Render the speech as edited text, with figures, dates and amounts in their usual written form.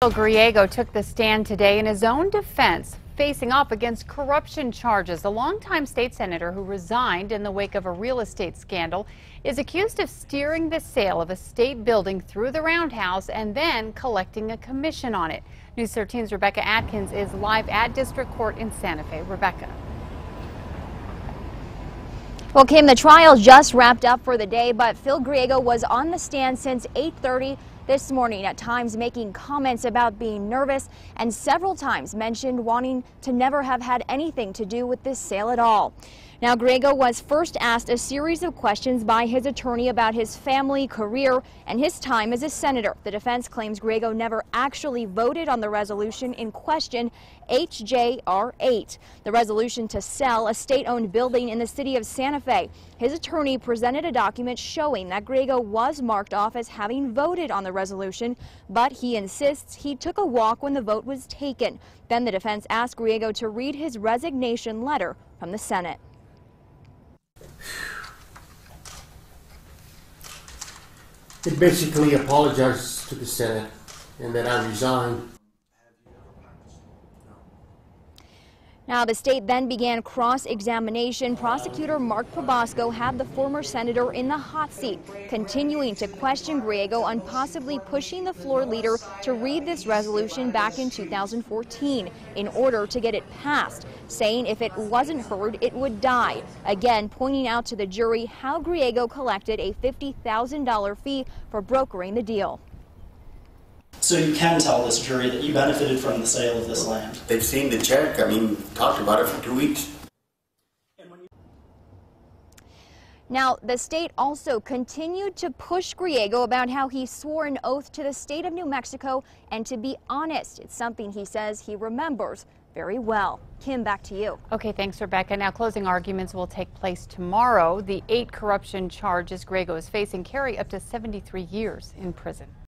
Phil Griego took the stand today in his own defense, facing off against corruption charges. The longtime state senator who resigned in the wake of a real estate scandal is accused of steering the sale of a state building through the roundhouse and then collecting a commission on it. News 13's Rebecca Atkins is live at District Court in Santa Fe. Rebecca. Well, Kim, the trial just wrapped up for the day, but Phil Griego was on the stand since 8:30 this morning, at times making comments about being nervous and several times mentioned wanting to never have had anything to do with this sale at all. Now, Griego was first asked a series of questions by his attorney about his family, career, and his time as a senator. The defense claims Griego never actually voted on the resolution in question, HJR 8, the resolution to sell a state-owned building in the city of Santa Fe. His attorney presented a document showing that Griego was marked off as having voted on the resolution, but he insists he took a walk when the vote was taken. Then the defense asked Griego to read his resignation letter from the Senate. It basically apologized to the Senate and that I resigned. Now, the state then began cross-examination. Prosecutor Mark Probosco had the former senator in the hot seat, continuing to question Griego on possibly pushing the floor leader to read this resolution back in 2014 in order to get it passed, saying if it wasn't heard, it would die. Again, pointing out to the jury how Griego collected a $50,000 fee for brokering the deal. So you can tell this jury that you benefited from the sale of this land. They've seen the check. Talked about it for 2 weeks. Now, the state also continued to push Griego about how he swore an oath to the state of New Mexico and to be honest. It's something he says he remembers very well. Kim, back to you. Okay, thanks, Rebecca. Now, closing arguments will take place tomorrow. The 8 corruption charges Griego is facing carry up to 73 years in prison.